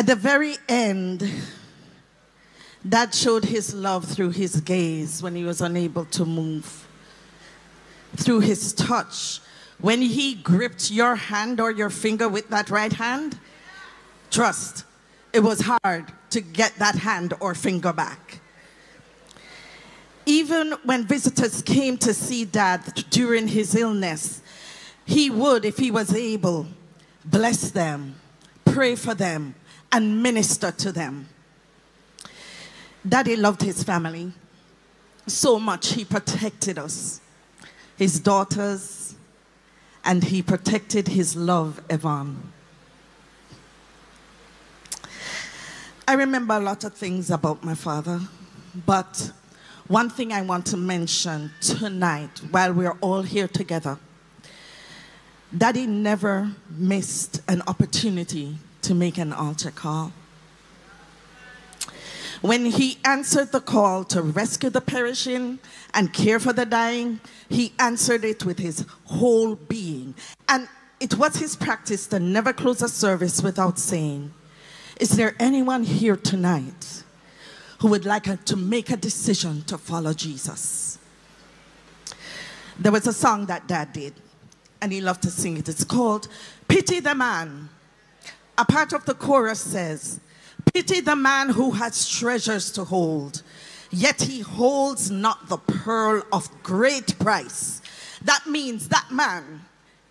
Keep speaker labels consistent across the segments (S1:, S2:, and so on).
S1: At the very end, Dad showed his love through his gaze when he was unable to move, through his touch. When he gripped your hand or your finger with that right hand, trust, it was hard to get that hand or finger back. Even when visitors came to see Dad during his illness, he would, if he was able, bless them, pray for them, and minister to them. Daddy loved his family so much he protected us, his daughters, and he protected his love, Yvonne. I remember a lot of things about my father, but one thing I want to mention tonight while we're all here together, Daddy never missed an opportunity to make an altar call. When he answered the call to rescue the perishing and care for the dying, he answered it with his whole being. And it was his practice to never close a service without saying, is there anyone here tonight who would like to make a decision to follow Jesus? There was a song that Dad did, and he loved to sing it. It's called Pity the Man. A part of the chorus says, pity the man who has treasures to hold, yet he holds not the pearl of great price. That means that man,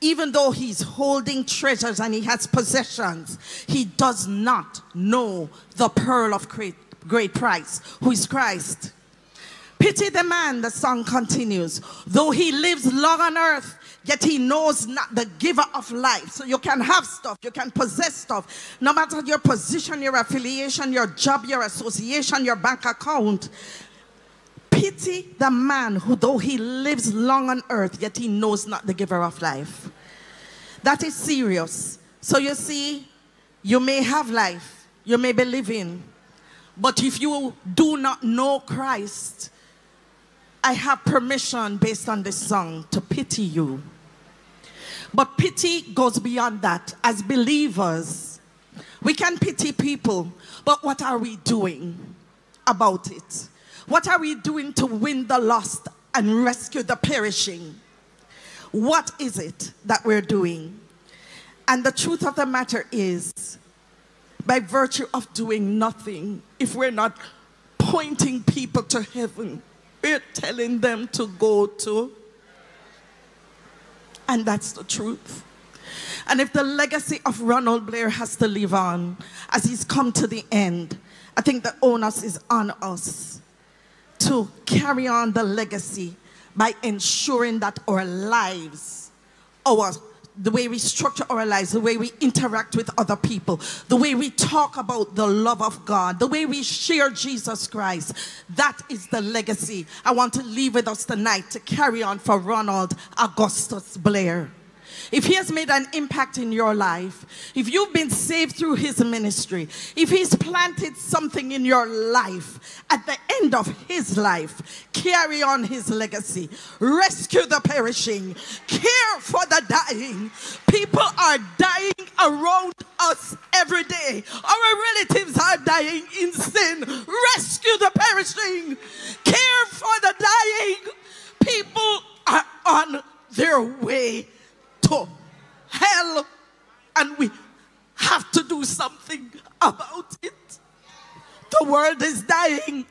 S1: even though he's holding treasures and he has possessions, he does not know the pearl of great price, who is Christ. Pity the man, the song continues, though he lives long on earth, yet he knows not the giver of life. So you can have stuff, you can possess stuff, no matter your position, your affiliation, your job, your association, your bank account. Pity the man who, though he lives long on earth, yet he knows not the giver of life. That is serious. So you see, you may have life, you may be living, but if you do not know Christ, I have permission based on this song to pity you. But pity goes beyond that. As believers, we can pity people, but what are we doing about it? What are we doing to win the lost and rescue the perishing? What is it that we're doing? And the truth of the matter is, by virtue of doing nothing, if we're not pointing people to heaven, we're telling them to go to. And that's the truth. And if the legacy of Ronald Blair has to live on, as he's come to the end, I think the onus is on us to carry on the legacy by ensuring that our lives, the way we structure our lives, the way we interact with other people, the way we talk about the love of God, the way we share Jesus Christ, that is the legacy I want to leave with us tonight to carry on for Ronald Augustus Blair. If he has made an impact in your life, if you've been saved through his ministry, if he's planted something in your life, at the end of his life, carry on his legacy. Rescue the perishing. Care for the dying. People are dying around us every day. Our relatives are dying in sin. Rescue the perishing. Care for the dying. People are on their way to hell, and we have to do something about it. The world is dying.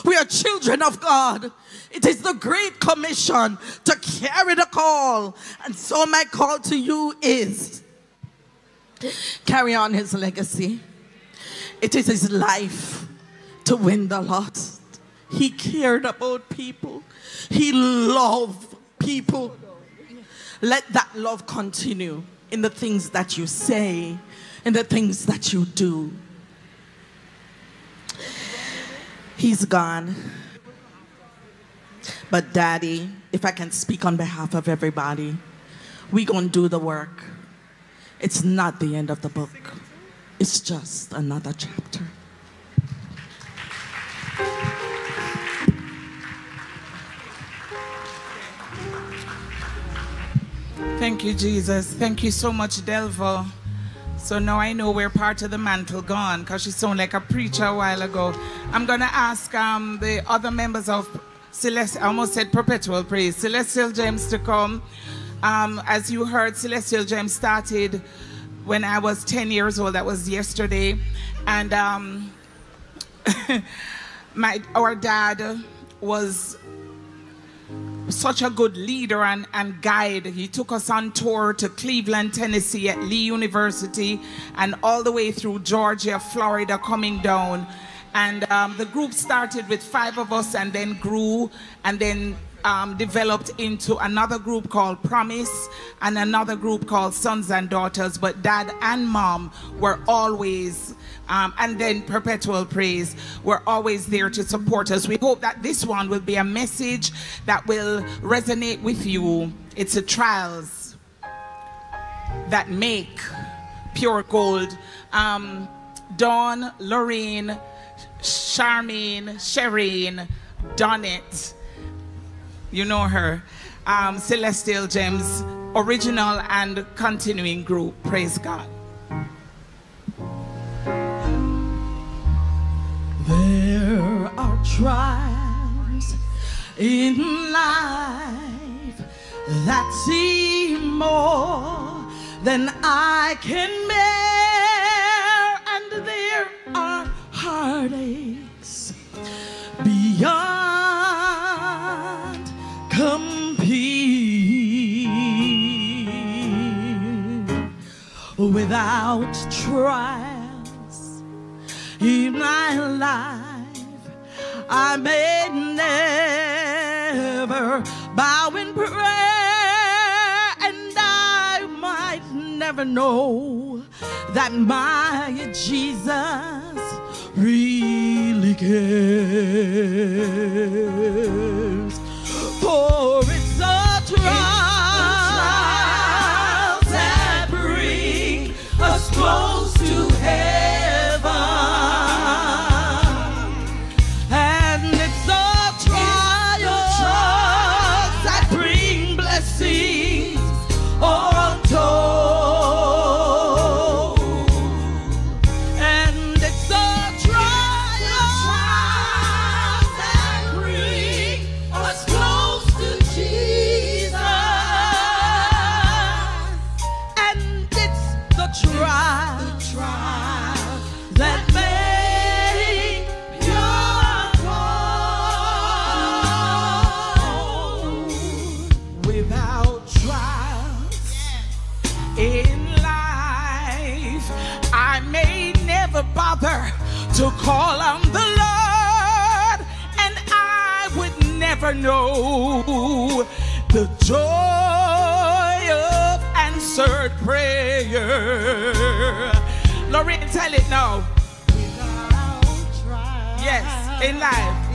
S1: We are children of God. It is the Great Commission to carry the call. And so my call to you is carry on his legacy. It is his life to win the lost. He cared about people. He loved people. Let that love continue in the things that you say, in the things that you do. He's gone. But Daddy, if I can speak on behalf of everybody, we're going to do the work. It's not the end of the book. It's just another chapter.
S2: Thank you, Jesus. Thank you so much, Delva. So now I know where part of the mantle gone, because she sounded like a preacher a while ago. I'm going to ask the other members of Celestial, I almost said Perpetual Praise, Celestial Gems to come. As you heard, Celestial Gems started when I was 10 years old. That was yesterday. And our dad was such a good leader and guide. He took us on tour to Cleveland, Tennessee at Lee University, and all the way through Georgia, Florida, coming down. And the group started with 5 of us and then grew and then developed into another group called Promise and another group called Sons and Daughters. But Dad and Mom were always and then Perpetual Praise, were always there to support us. We hope that this one will be a message that will resonate with you. It's the trials that make pure gold. Dawn, Lorraine, Charmaine, Shireen, Donette, you know her, Celestial Gems, original and continuing group. Praise God.
S1: There are trials in life that seem more than I can bear, and there are heartaches beyond compare. Without trials in my life, I may never bow in prayer, and I might never know that my Jesus really cares. For it's a trial that bring us close to heaven, and it's a trial that bring blessings untold, and it's a trial that bring us close to Jesus, and it's the trial that made pure gold. Without trials in life, I may never bother to call on the Lord, and I would never know the joy of answered prayer. Lorraine, tell it now. Without trials, yes, in life.